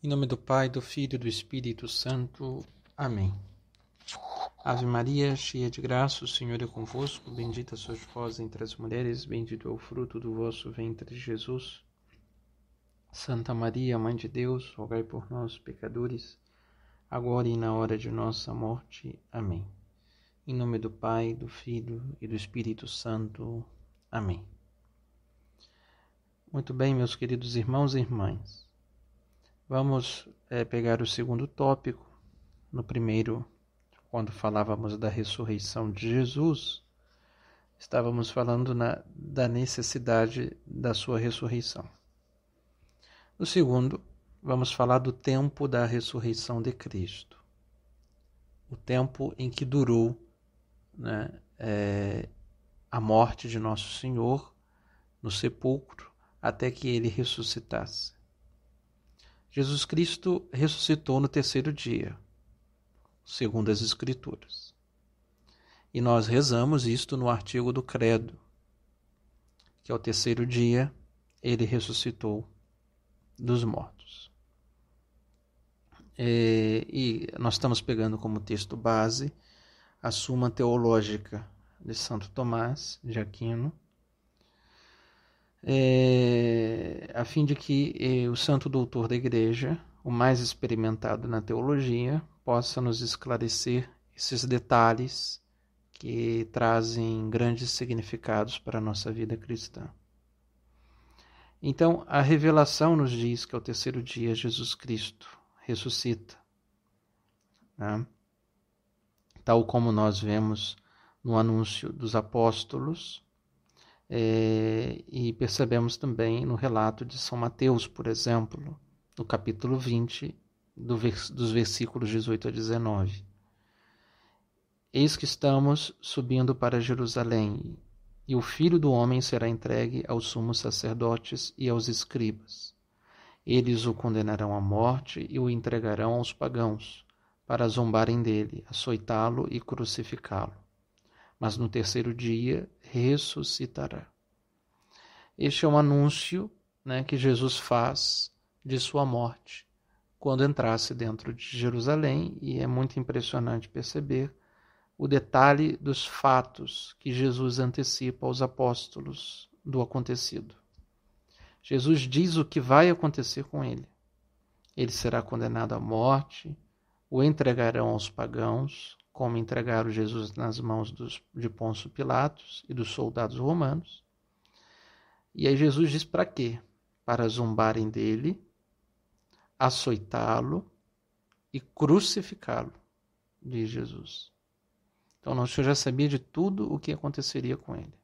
Em nome do Pai, do Filho e do Espírito Santo. Amém. Ave Maria, cheia de graça, o Senhor é convosco. Bendita sois vós entre as mulheres, bendito é o fruto do vosso ventre, Jesus. Santa Maria, Mãe de Deus, rogai por nós, pecadores, agora e na hora de nossa morte. Amém. Em nome do Pai, do Filho e do Espírito Santo. Amém. Muito bem, meus queridos irmãos e irmãs. Vamos pegar o segundo tópico. No primeiro, quando falávamos da ressurreição de Jesus, estávamos falando da necessidade da sua ressurreição. No segundo, vamos falar do tempo da ressurreição de Cristo. O tempo em que durou a morte de Nosso Senhor no sepulcro até que ele ressuscitasse. Jesus Cristo ressuscitou no terceiro dia, segundo as Escrituras. E nós rezamos isto no artigo do Credo, que ao terceiro dia ele ressuscitou dos mortos. E nós estamos pegando como texto base a Suma Teológica de Santo Tomás de Aquino, a fim de que o santo doutor da Igreja, o mais experimentado na teologia, possa nos esclarecer esses detalhes que trazem grandes significados para a nossa vida cristã. Então, a revelação nos diz que ao terceiro dia Jesus Cristo ressuscita, tal como nós vemos no anúncio dos apóstolos, e percebemos também no relato de São Mateus, por exemplo, no capítulo 20, dos versículos 18 a 19. Eis que estamos subindo para Jerusalém, e o Filho do Homem será entregue aos sumos sacerdotes e aos escribas. Eles o condenarão à morte e o entregarão aos pagãos, para zombarem dele, açoitá-lo e crucificá-lo. Mas no terceiro dia ressuscitará. Este é um anúncio que Jesus faz de sua morte quando entrasse dentro de Jerusalém, e é muito impressionante perceber o detalhe dos fatos que Jesus antecipa aos apóstolos do acontecido. Jesus diz o que vai acontecer com ele. Ele será condenado à morte, o entregarão aos pagãos, como entregaram Jesus nas mãos de Pôncio Pilatos e dos soldados romanos. E aí Jesus diz para quê? Para zombarem dele, açoitá-lo e crucificá-lo, diz Jesus. Então Nosso Senhor já sabia de tudo o que aconteceria com ele.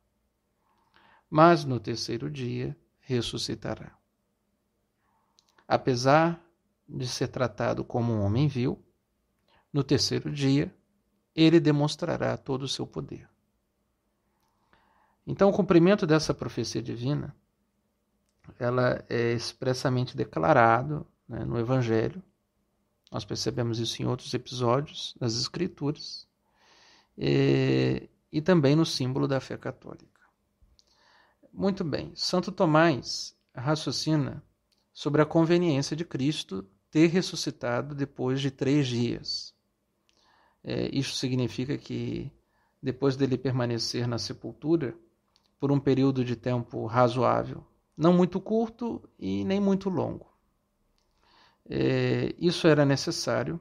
Mas no terceiro dia ressuscitará. Apesar de ser tratado como um homem vil, no terceiro dia ele demonstrará todo o seu poder. Então, o cumprimento dessa profecia divina, ela é expressamente declarado no Evangelho. Nós percebemos isso em outros episódios das Escrituras, e também no símbolo da fé católica. Muito bem, Santo Tomás raciocina sobre a conveniência de Cristo ter ressuscitado depois de 3 dias. Isso significa que, depois dele permanecer na sepultura por um período de tempo razoável, não muito curto e nem muito longo, isso era necessário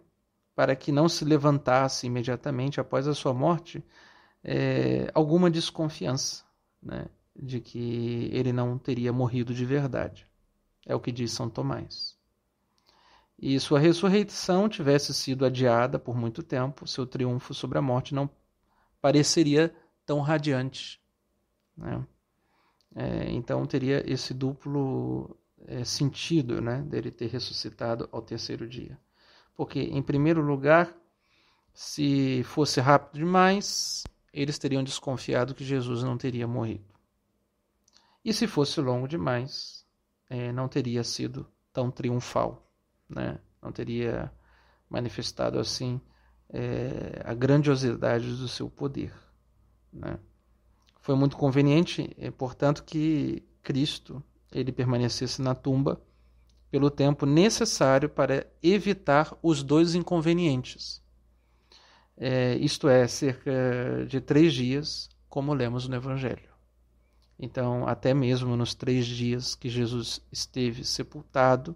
para que não se levantasse imediatamente após a sua morte alguma desconfiança, de que ele não teria morrido de verdade. É o que diz São Tomás. E sua ressurreição tivesse sido adiada por muito tempo, seu triunfo sobre a morte não pareceria tão radiante. Então teria esse duplo sentido dele ter ressuscitado ao terceiro dia. Porque, em primeiro lugar, se fosse rápido demais, eles teriam desconfiado que Jesus não teria morrido. E se fosse longo demais, não teria sido tão triunfal. Não teria manifestado assim a grandiosidade do seu poder. Foi muito conveniente, portanto, que Cristo ele permanecesse na tumba pelo tempo necessário para evitar os dois inconvenientes. Isto é, cerca de 3 dias, como lemos no Evangelho. Então, até mesmo nos 3 dias que Jesus esteve sepultado,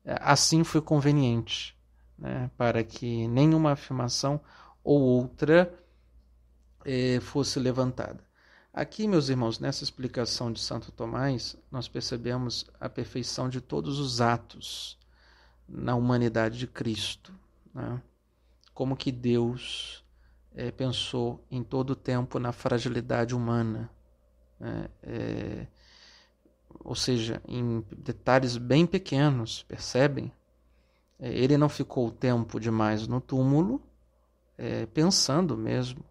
assim foi conveniente, né, para que nenhuma afirmação ou outra fosse levantada. Aqui, meus irmãos, nessa explicação de Santo Tomás, nós percebemos a perfeição de todos os atos na humanidade de Cristo, né? Como que Deus pensou em todo o tempo na fragilidade humana, né? Ou seja, em detalhes bem pequenos, percebem? Ele não ficou tempo demais no túmulo, pensando mesmo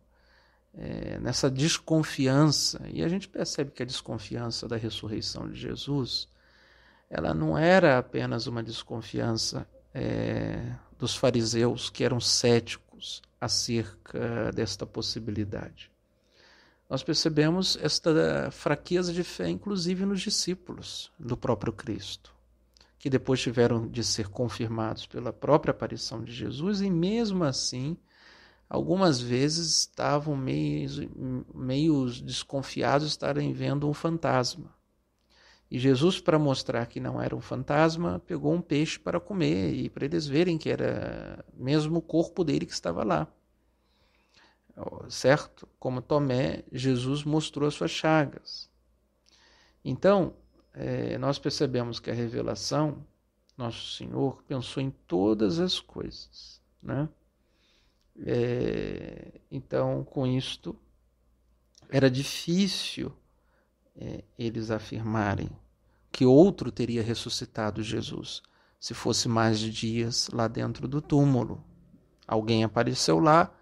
nessa desconfiança, e a gente percebe que a desconfiança da ressurreição de Jesus, ela não era apenas uma desconfiança dos fariseus, que eram céticos acerca desta possibilidade. Nós percebemos esta fraqueza de fé, inclusive nos discípulos do próprio Cristo, que depois tiveram de ser confirmados pela própria aparição de Jesus, e mesmo assim, algumas vezes estavam meio desconfiados de estarem vendo um fantasma. E Jesus, para mostrar que não era um fantasma, pegou um peixe para comer, e para eles verem que era mesmo o corpo dele que estava lá. Certo? Como Tomé, Jesus mostrou as suas chagas. Então, nós percebemos que a revelação, Nosso Senhor pensou em todas as coisas, né? Então, com isto, era difícil eles afirmarem que outro teria ressuscitado Jesus, se fosse mais de dias lá dentro do túmulo. Alguém apareceu lá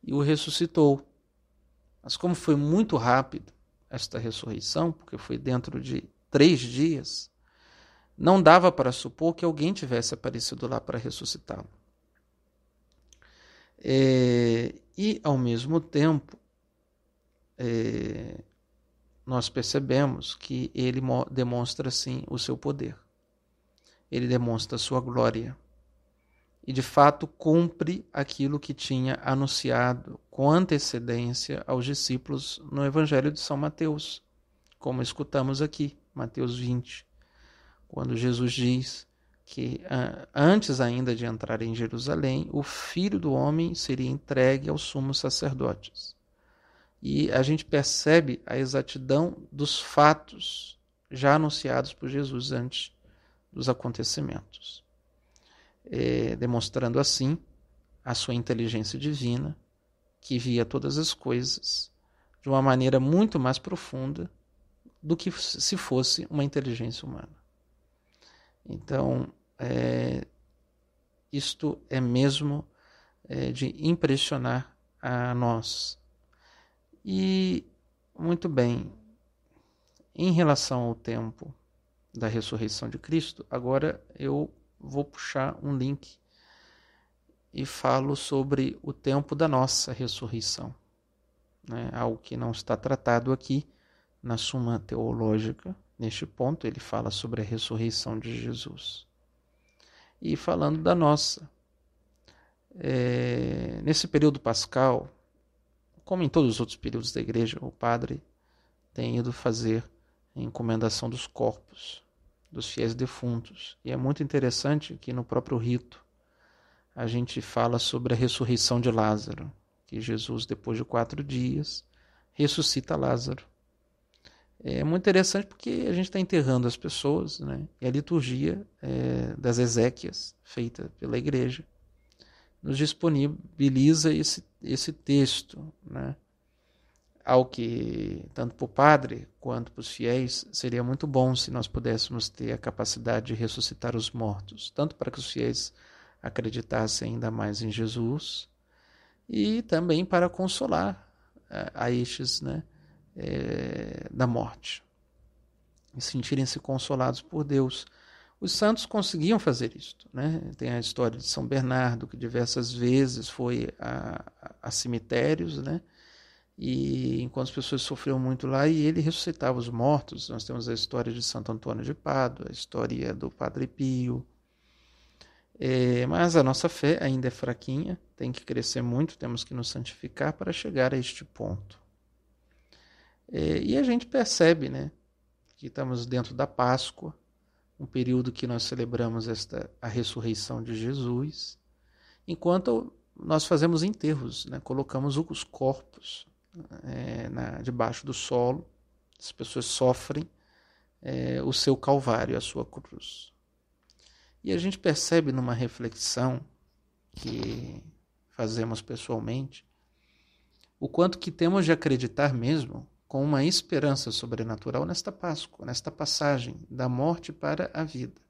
e o ressuscitou. Mas como foi muito rápido esta ressurreição, porque foi dentro de 3 dias, não dava para supor que alguém tivesse aparecido lá para ressuscitá-lo. E, ao mesmo tempo, nós percebemos que ele demonstra, sim, o seu poder. Ele demonstra a sua glória. E, de fato, cumpre aquilo que tinha anunciado com antecedência aos discípulos no Evangelho de São Mateus, como escutamos aqui, Mateus 20, quando Jesus diz que antes ainda de entrar em Jerusalém, o Filho do Homem seria entregue aos sumos sacerdotes. E a gente percebe a exatidão dos fatos já anunciados por Jesus antes dos acontecimentos, demonstrando assim a sua inteligência divina, que via todas as coisas de uma maneira muito mais profunda do que se fosse uma inteligência humana. Então, isto é mesmo de impressionar a nós. E, muito bem, em relação ao tempo da ressurreição de Cristo, agora eu vou puxar um link e falo sobre o tempo da nossa ressurreição, né? Algo que não está tratado aqui na Suma Teológica. Neste ponto, ele fala sobre a ressurreição de Jesus. E falando da nossa, nesse período pascal, como em todos os outros períodos da igreja, o padre tem ido fazer a encomendação dos corpos dos fiéis defuntos. E é muito interessante que no próprio rito a gente fala sobre a ressurreição de Lázaro, que Jesus, depois de 4 dias, ressuscita Lázaro. É muito interessante porque a gente está enterrando as pessoas, né? E a liturgia das exéquias, feita pela igreja, nos disponibiliza esse texto, né? Ao que, tanto para o padre quanto para os fiéis, seria muito bom se nós pudéssemos ter a capacidade de ressuscitar os mortos, tanto para que os fiéis acreditassem ainda mais em Jesus, e também para consolar a estes, né, da morte, e sentirem-se consolados por Deus. Os santos conseguiam fazer isto, né? Tem a história de São Bernardo, que diversas vezes foi a cemitérios, né? e enquanto as pessoas sofriam muito lá, e ele ressuscitava os mortos. Nós temos a história de Santo Antônio de Pádua, a história do Padre Pio. Mas a nossa fé ainda é fraquinha, tem que crescer muito, temos que nos santificar para chegar a este ponto. E a gente percebe, né, que estamos dentro da Páscoa, um período que nós celebramos a ressurreição de Jesus, enquanto nós fazemos enterros, né, colocamos os corpos debaixo do solo, as pessoas sofrem o seu calvário, a sua cruz. E a gente percebe numa reflexão que fazemos pessoalmente, o quanto que temos de acreditar mesmo com uma esperança sobrenatural nesta Páscoa, nesta passagem da morte para a vida.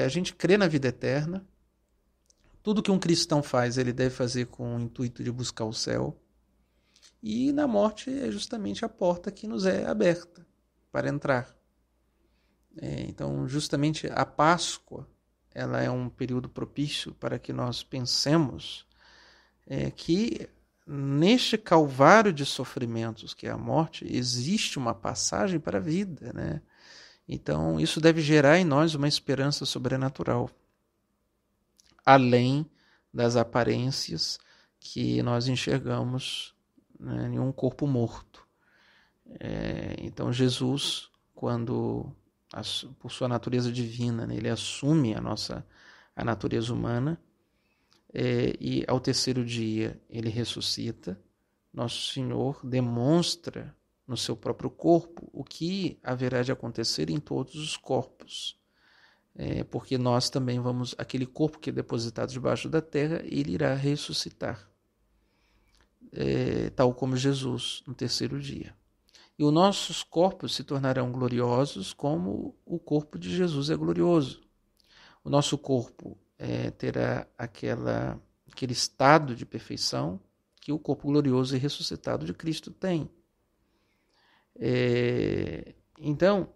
A gente crê na vida eterna. Tudo que um cristão faz, ele deve fazer com o intuito de buscar o céu. E na morte é justamente a porta que nos é aberta para entrar. Então, justamente a Páscoa, ela é um período propício para que nós pensemos que neste calvário de sofrimentos que é a morte, existe uma passagem para a vida, né? Então, isso deve gerar em nós uma esperança sobrenatural, além das aparências que nós enxergamos, né, em um corpo morto. Então, Jesus, quando, por sua natureza divina, né, ele assume a natureza humana, e ao terceiro dia ele ressuscita, nosso Senhor demonstra no seu próprio corpo o que haverá de acontecer em todos os corpos. Porque nós também vamos, aquele corpo que é depositado debaixo da terra, ele irá ressuscitar, tal como Jesus no terceiro dia. E os nossos corpos se tornarão gloriosos como o corpo de Jesus é glorioso. O nosso corpo terá aquele estado de perfeição que o corpo glorioso e ressuscitado de Cristo tem. Então,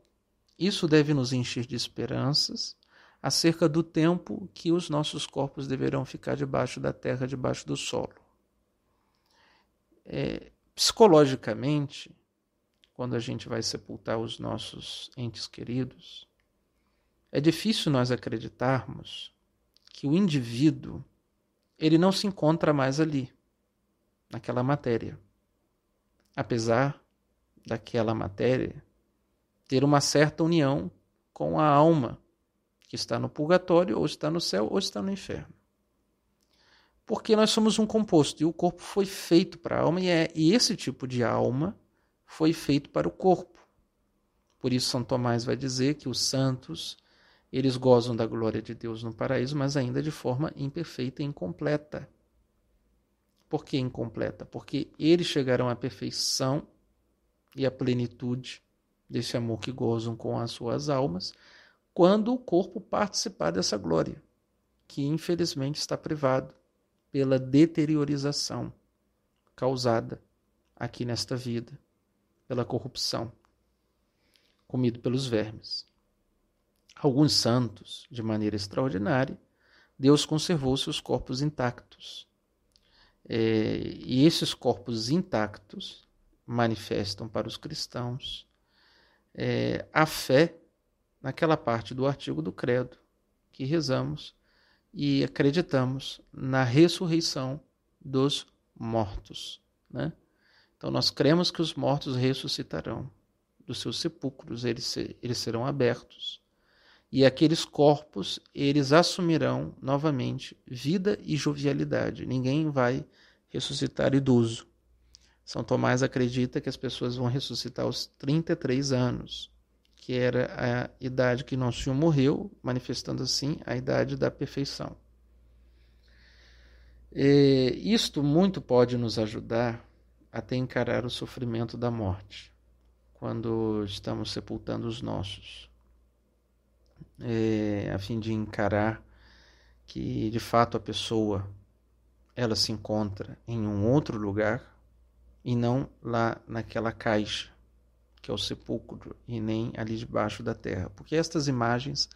isso deve nos encher de esperanças acerca do tempo que os nossos corpos deverão ficar debaixo da terra, debaixo do solo. Psicologicamente, quando a gente vai sepultar os nossos entes queridos, é difícil nós acreditarmos que o indivíduo ele não se encontra mais ali, naquela matéria. Apesar daquela matéria ter uma certa união com a alma que está no purgatório, ou está no céu, ou está no inferno. Porque nós somos um composto, e o corpo foi feito para a alma, e esse tipo de alma foi feito para o corpo. Por isso São Tomás vai dizer que os santos, eles gozam da glória de Deus no paraíso, mas ainda de forma imperfeita e incompleta. Por que incompleta? Porque eles chegarão à perfeição e à plenitude desse amor que gozam com as suas almas, quando o corpo participar dessa glória, que infelizmente está privado pela deteriorização causada aqui nesta vida, pela corrupção, comido pelos vermes. Alguns santos, de maneira extraordinária, Deus conservou seus corpos intactos. E esses corpos intactos manifestam para os cristãos a fé naquela parte do artigo do credo que rezamos e acreditamos na ressurreição dos mortos, né? Então nós cremos que os mortos ressuscitarão dos seus sepulcros, eles serão abertos, e aqueles corpos, eles assumirão novamente vida e jovialidade. Ninguém vai ressuscitar idoso. São Tomás acredita que as pessoas vão ressuscitar aos 33 anos, que era a idade que Nosso Senhor morreu, manifestando assim a idade da perfeição. Isto muito pode nos ajudar até encarar o sofrimento da morte, quando estamos sepultando os nossos, a fim de encarar que de fato a pessoa ela se encontra em um outro lugar e não lá naquela caixa que é o sepulcro, e nem ali debaixo da terra, porque estas imagens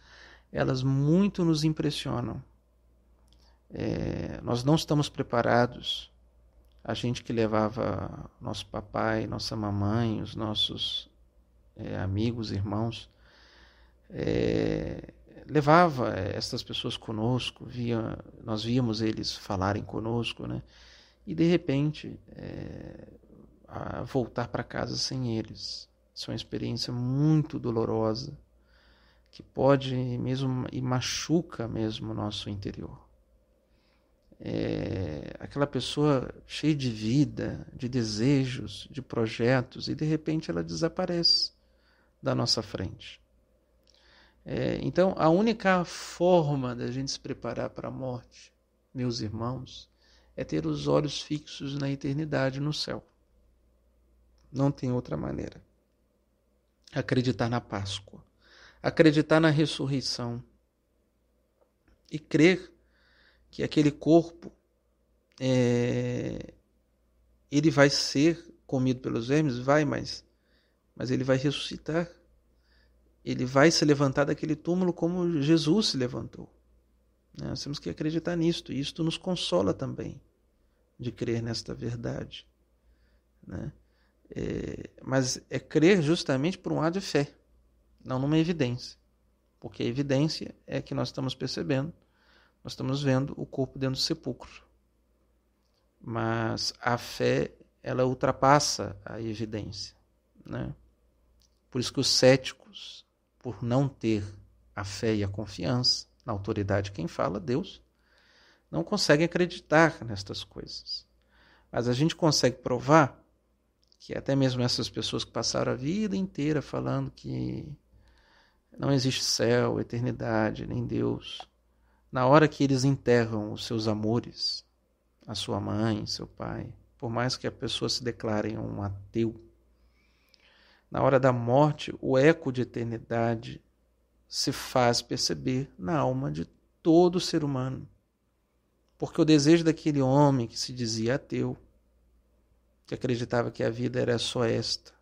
elas muito nos impressionam. Nós não estamos preparados A gente que levava nosso papai, nossa mamãe, os nossos amigos, irmãos, levava essas pessoas conosco, nós víamos eles falarem conosco, né? E de repente voltar para casa sem eles. Isso é uma experiência muito dolorosa, que pode mesmo e machuca mesmo o nosso interior. Aquela pessoa cheia de vida, de desejos, de projetos, e de repente ela desaparece da nossa frente. Então, a única forma da gente se preparar para a morte, meus irmãos, é ter os olhos fixos na eternidade, no céu. Não tem outra maneira. Acreditar na Páscoa, acreditar na ressurreição e crer que aquele corpo ele vai ser comido pelos vermes, mas ele vai ressuscitar. Ele vai se levantar daquele túmulo como Jesus se levantou. Nós temos que acreditar nisto, e isto nos consola também, de crer nesta verdade. Mas é crer justamente por um ato de fé, não numa evidência. Porque a evidência é que nós estamos percebendo, nós estamos vendo o corpo dentro do sepulcro. Mas a fé, ela ultrapassa a evidência. Por isso que os céticos, por não ter a fé e a confiança na autoridade de quem fala, Deus, não conseguem acreditar nestas coisas. Mas a gente consegue provar que até mesmo essas pessoas que passaram a vida inteira falando que não existe céu, eternidade, nem Deus, na hora que eles enterram os seus amores, a sua mãe, seu pai, por mais que a pessoa se declare um ateu, na hora da morte, o eco de eternidade se faz perceber na alma de todo ser humano. Porque o desejo daquele homem que se dizia ateu, que acreditava que a vida era só esta,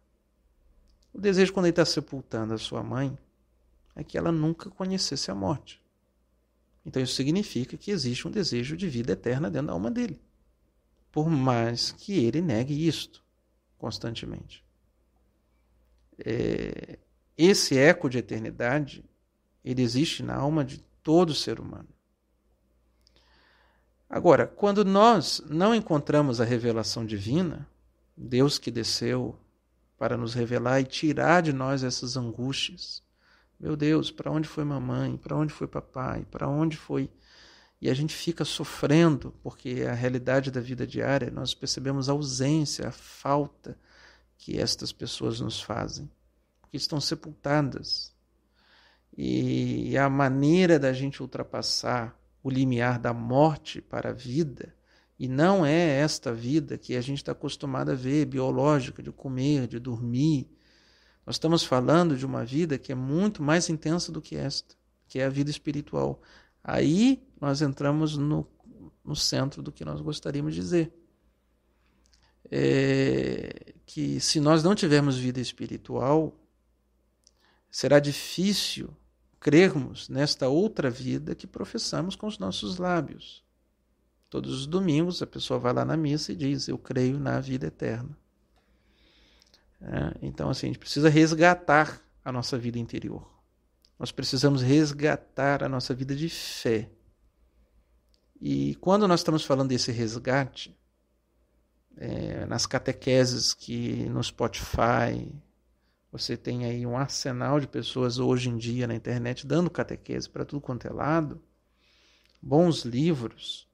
o desejo quando ele está sepultando a sua mãe é que ela nunca conhecesse a morte. Então isso significa que existe um desejo de vida eterna dentro da alma dele, por mais que ele negue isto constantemente. Esse eco de eternidade, ele existe na alma de todo ser humano. Agora, quando nós não encontramos a revelação divina, Deus que desceu para nos revelar e tirar de nós essas angústias, meu Deus, para onde foi mamãe? Para onde foi papai? Para onde foi? E a gente fica sofrendo, porque a realidade da vida diária, nós percebemos a ausência, a falta que estas pessoas nos fazem, porque estão sepultadas. E a maneira da gente ultrapassar o limiar da morte para a vida, e não é esta vida que a gente está acostumado a ver, biológica, de comer, de dormir. Nós estamos falando de uma vida que é muito mais intensa do que esta, que é a vida espiritual. Aí nós entramos no centro do que nós gostaríamos de dizer. Que se nós não tivermos vida espiritual, será difícil crermos nesta outra vida que professamos com os nossos lábios. Todos os domingos a pessoa vai lá na missa e diz: eu creio na vida eterna. Então assim, a gente precisa resgatar a nossa vida interior. Nós precisamos resgatar a nossa vida de fé. E quando nós estamos falando desse resgate, nas catequeses que no Spotify, você tem aí um arsenal de pessoas hoje em dia na internet dando catequese para tudo quanto é lado, bons livros.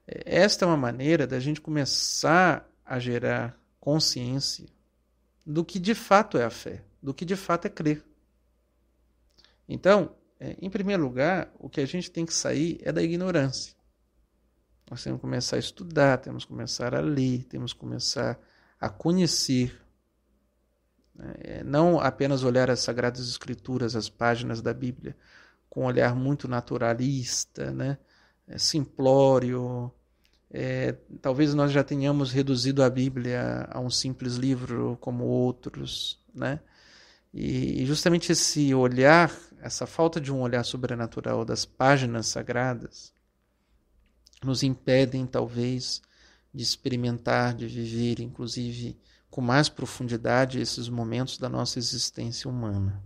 Esta é uma maneira da gente começar a gerar consciência do que de fato é a fé, do que de fato é crer. Então, em primeiro lugar, o que a gente tem que sair é da ignorância. Nós temos que começar a estudar, temos que começar a ler, temos que começar a conhecer. Não apenas olhar as Sagradas Escrituras, as páginas da Bíblia, com um olhar muito naturalista, simplório. Talvez nós já tenhamos reduzido a Bíblia a um simples livro como outros, E justamente esse olhar, essa falta de um olhar sobrenatural das páginas sagradas, nos impedem talvez de experimentar, de viver, inclusive com mais profundidade, esses momentos da nossa existência humana.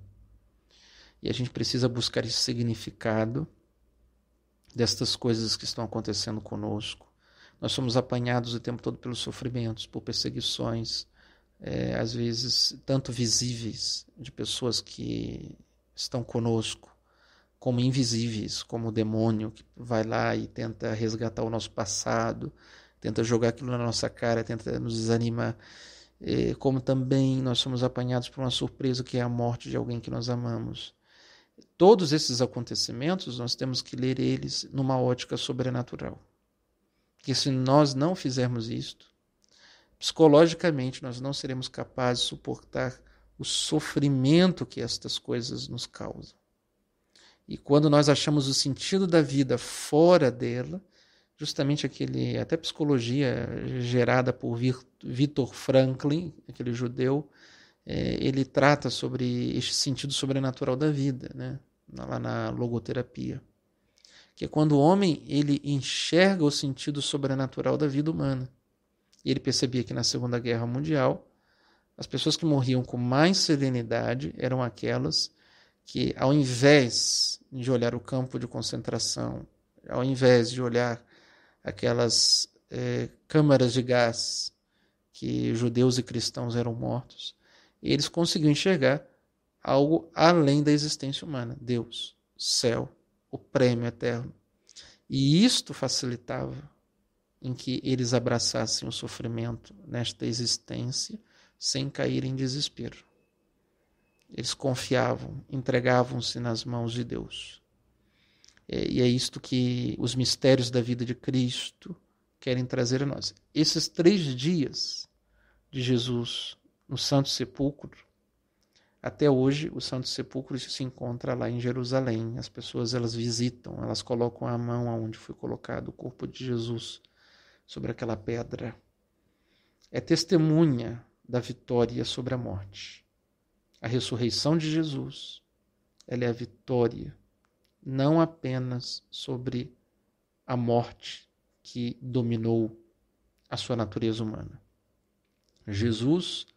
E a gente precisa buscar esse significado destas coisas que estão acontecendo conosco. Nós somos apanhados o tempo todo pelos sofrimentos, por perseguições, às vezes tanto visíveis, de pessoas que estão conosco, como invisíveis, como o demônio que vai lá e tenta resgatar o nosso passado, tenta jogar aquilo na nossa cara, tenta nos desanimar. Como também nós somos apanhados por uma surpresa que é a morte de alguém que nós amamos. Todos esses acontecimentos, nós temos que ler eles numa ótica sobrenatural. Porque se nós não fizermos isto, psicologicamente nós não seremos capazes de suportar o sofrimento que estas coisas nos causam. E quando nós achamos o sentido da vida fora dela, justamente até psicologia gerada por Viktor Frankl, aquele judeu, ele trata sobre este sentido sobrenatural da vida, né? Lá na logoterapia, que é quando o homem ele enxerga o sentido sobrenatural da vida humana. E ele percebia que na Segunda Guerra Mundial, as pessoas que morriam com mais serenidade eram aquelas que, ao invés de olhar o campo de concentração, ao invés de olhar aquelas câmaras de gás que judeus e cristãos eram mortos, eles conseguiam enxergar algo além da existência humana, Deus, céu, o prêmio eterno. E isto facilitava em que eles abraçassem o sofrimento nesta existência sem cair em desespero. Eles confiavam, entregavam-se nas mãos de Deus. E é isto que os mistérios da vida de Cristo querem trazer a nós. Esses 3 dias de Jesus no Santo Sepulcro, até hoje o Santo Sepulcro se encontra lá em Jerusalém. As pessoas elas visitam, elas colocam a mão aonde foi colocado o corpo de Jesus, sobre aquela pedra. É testemunha da vitória sobre a morte. A ressurreição de Jesus, ela é a vitória não apenas sobre a morte que dominou a sua natureza humana. Jesus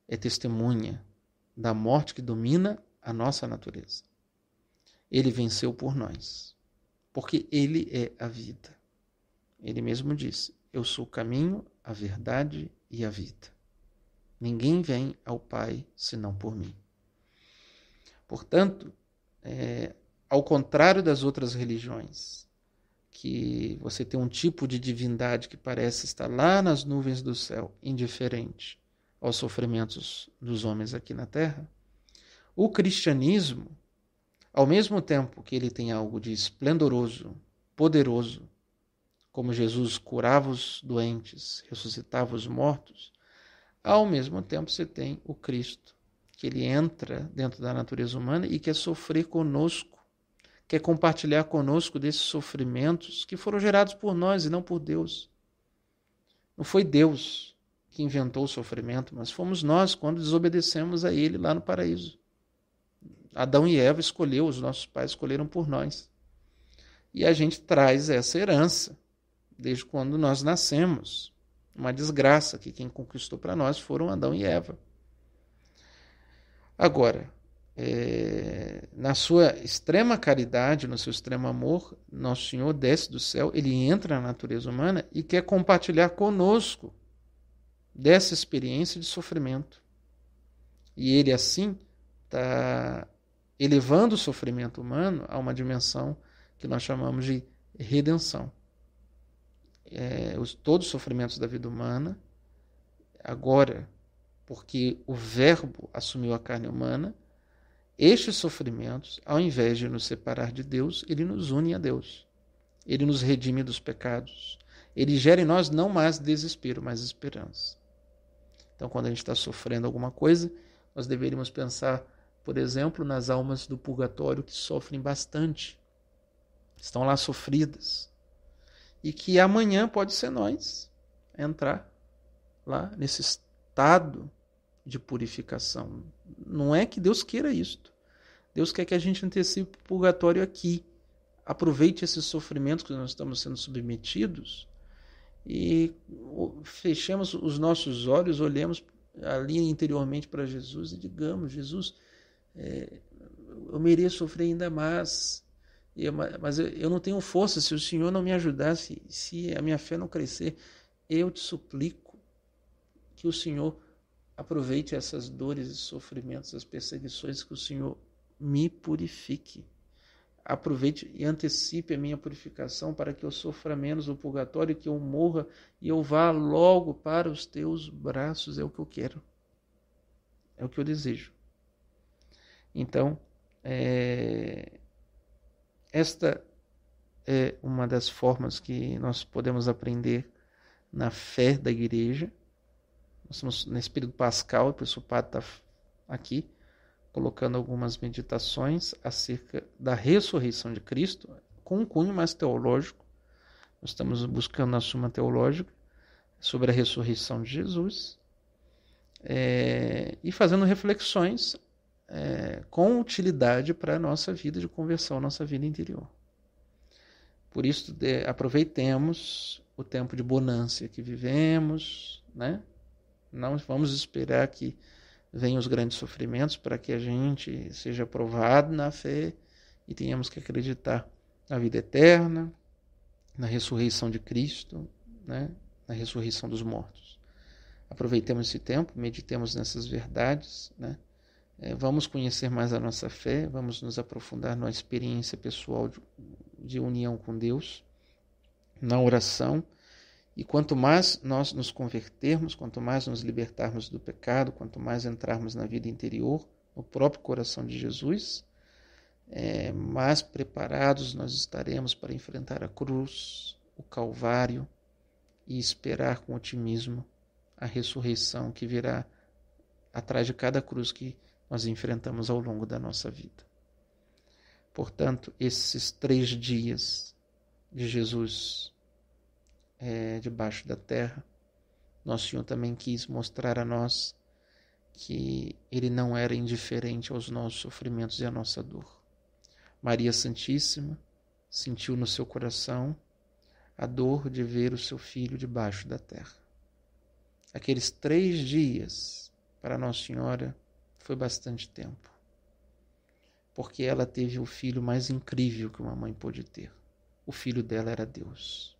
é testemunha da morte que domina a nossa natureza. Ele venceu por nós, porque ele é a vida. Ele mesmo disse: eu sou o caminho, a verdade e a vida. Ninguém vem ao Pai senão por mim. Portanto, ao contrário das outras religiões, que você tem um tipo de divindade que parece estar lá nas nuvens do céu, indiferente aos sofrimentos dos homens aqui na terra, o cristianismo, ao mesmo tempo que ele tem algo de esplendoroso, poderoso, como Jesus curava os doentes, ressuscitava os mortos, ao mesmo tempo você tem o Cristo, que ele entra dentro da natureza humana e quer sofrer conosco, quer compartilhar conosco desses sofrimentos que foram gerados por nós e não por Deus. Não foi Deus que inventou o sofrimento, mas fomos nós quando desobedecemos a ele lá no paraíso. Adão e Eva escolheu, os nossos pais escolheram por nós. E a gente traz essa herança desde quando nós nascemos. Uma desgraça que quem conquistou para nós foram Adão e Eva. Agora, na sua extrema caridade, no seu extremo amor, nosso Senhor desce do céu, ele entra na natureza humana e quer compartilhar conosco dessa experiência de sofrimento. E ele assim está elevando o sofrimento humano a uma dimensão que nós chamamos de redenção. Todos os sofrimentos da vida humana, agora, porque o Verbo assumiu a carne humana, estes sofrimentos, ao invés de nos separar de Deus, ele nos une a Deus. Ele nos redime dos pecados. Ele gera em nós não mais desespero, mas esperança. Então, quando a gente está sofrendo alguma coisa, nós deveríamos pensar, por exemplo, nas almas do purgatório que sofrem bastante, estão lá sofridas, e que amanhã pode ser nós entrar lá nesse estado de purificação. Não é que Deus queira isto. Deus quer que a gente antecipe o purgatório aqui. Aproveite esses sofrimentos que nós estamos sendo submetidos e fechemos os nossos olhos, olhemos ali interiormente para Jesus e digamos: Jesus, eu mereço sofrer ainda mais, mas eu não tenho força. Se o Senhor não me ajudar, se a minha fé não crescer, eu te suplico que o Senhor aproveite essas dores e sofrimentos, as perseguições, que o Senhor me purifique. Aproveite e antecipe a minha purificação para que eu sofra menos no purgatório, que eu morra e eu vá logo para os teus braços. É o que eu quero. É o que eu desejo. Então, esta é uma das formas que nós podemos aprender na fé da igreja. Nós estamos nesse período pascal, o episcopado está aqui colocando algumas meditações acerca da ressurreição de Cristo, com um cunho mais teológico. Nós estamos buscando na Suma Teológica sobre a ressurreição de Jesus, e fazendo reflexões com utilidade para a nossa vida de conversão, nossa vida interior. Por isso, aproveitemos o tempo de bonância que vivemos, né? Não vamos esperar que venham os grandes sofrimentos para que a gente seja aprovado na fé e tenhamos que acreditar na vida eterna, na ressurreição de Cristo, né? Na ressurreição dos mortos. Aproveitemos esse tempo, meditemos nessas verdades, né? Vamos conhecer mais a nossa fé, vamos nos aprofundar na experiência pessoal de união com Deus, na oração. E quanto mais nós nos convertermos, quanto mais nos libertarmos do pecado, quanto mais entrarmos na vida interior, no próprio coração de Jesus, mais preparados nós estaremos para enfrentar a cruz, o Calvário, e esperar com otimismo a ressurreição que virá atrás de cada cruz que nós enfrentamos ao longo da nossa vida. Portanto, esses 3 dias de Jesus debaixo da terra, Nosso Senhor também quis mostrar a nós que Ele não era indiferente aos nossos sofrimentos e à nossa dor. Maria Santíssima sentiu no seu coração a dor de ver o seu filho debaixo da terra. Aqueles 3 dias para Nossa Senhora foi bastante tempo, porque ela teve o filho mais incrível que uma mãe pôde ter. O filho dela era Deus.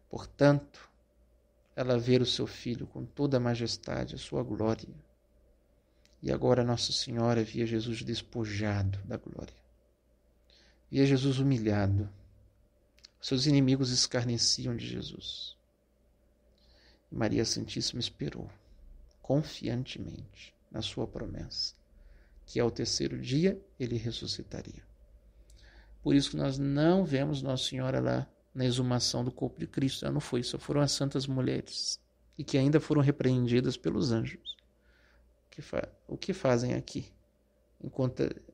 Portanto, ela ver o seu filho com toda a majestade, a sua glória. E agora Nossa Senhora via Jesus despojado da glória. Via Jesus humilhado. Seus inimigos escarneciam de Jesus. E Maria Santíssima esperou, confiantemente, na sua promessa, que ao 3º dia ele ressuscitaria. Por isso que nós não vemos Nossa Senhora lá na exumação do corpo de Cristo. Ela não foi, só foram as santas mulheres, e que ainda foram repreendidas pelos anjos. O que fazem aqui?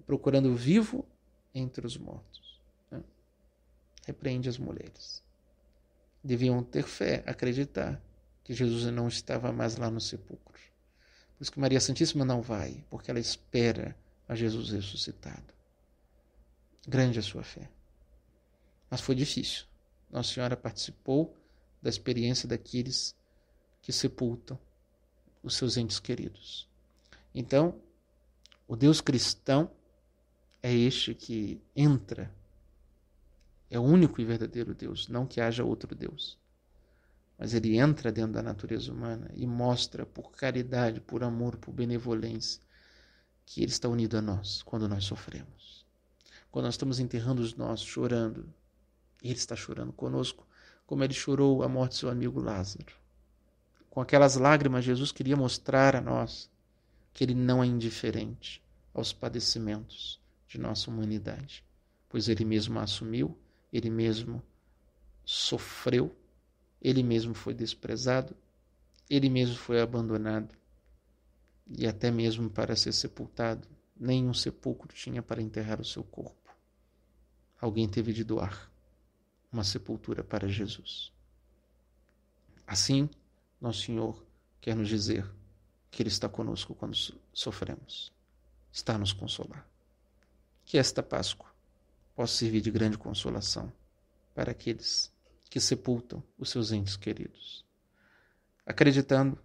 Procurando o vivo entre os mortos. Né? Repreende as mulheres. Deviam ter fé, acreditar que Jesus não estava mais lá no sepulcro. Por isso que Maria Santíssima não vai, porque ela espera a Jesus ressuscitado. Grande a sua fé. Mas foi difícil. Nossa Senhora participou da experiência daqueles que sepultam os seus entes queridos. Então, o Deus cristão é este que entra, é o único e verdadeiro Deus, não que haja outro Deus. Mas ele entra dentro da natureza humana e mostra por caridade, por amor, por benevolência, que ele está unido a nós quando nós sofremos. Quando nós estamos enterrando os nossos, chorando, ele está chorando conosco, como ele chorou a morte de seu amigo Lázaro. Com aquelas lágrimas, Jesus queria mostrar a nós que ele não é indiferente aos padecimentos de nossa humanidade, pois ele mesmo a assumiu, ele mesmo sofreu, ele mesmo foi desprezado, ele mesmo foi abandonado, e até mesmo para ser sepultado, nenhum sepulcro tinha para enterrar o seu corpo. Alguém teve de doar uma sepultura para Jesus. Assim, Nosso Senhor quer nos dizer que Ele está conosco quando sofremos. Está a nos consolar. Que esta Páscoa possa servir de grande consolação para aqueles que sepultam os seus entes queridos, acreditando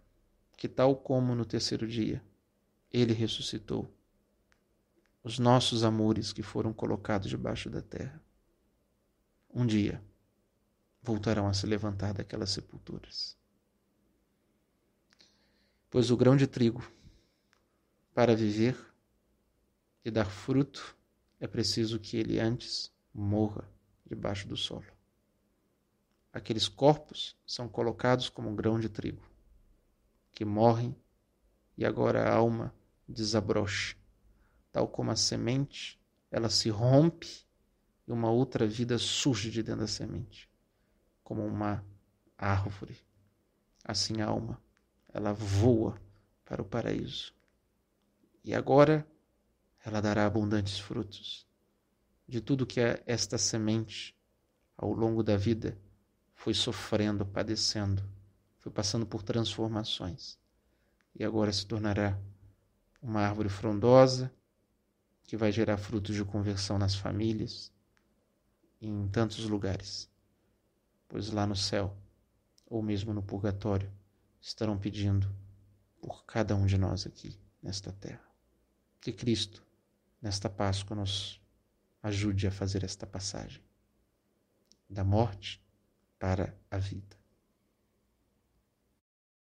que, tal como no terceiro dia, ele ressuscitou, os nossos amores que foram colocados debaixo da terra, um dia voltarão a se levantar daquelas sepulturas. Pois o grão de trigo, para viver e dar fruto, é preciso que ele antes morra debaixo do solo. Aqueles corpos são colocados como um grão de trigo, que morrem e agora a alma desabrocha. Tal como a semente, ela se rompe e uma outra vida surge de dentro da semente, como uma árvore. Assim a alma, ela voa para o paraíso. E agora ela dará abundantes frutos de tudo que esta semente, ao longo da vida, foi sofrendo, padecendo, foi passando por transformações. E agora se tornará uma árvore frondosa, que vai gerar frutos de conversão nas famílias, em tantos lugares. Pois lá no céu, ou mesmo no purgatório, estarão pedindo por cada um de nós aqui, nesta terra. Que Cristo, nesta Páscoa, nos ajude a fazer esta passagem da morte para a vida.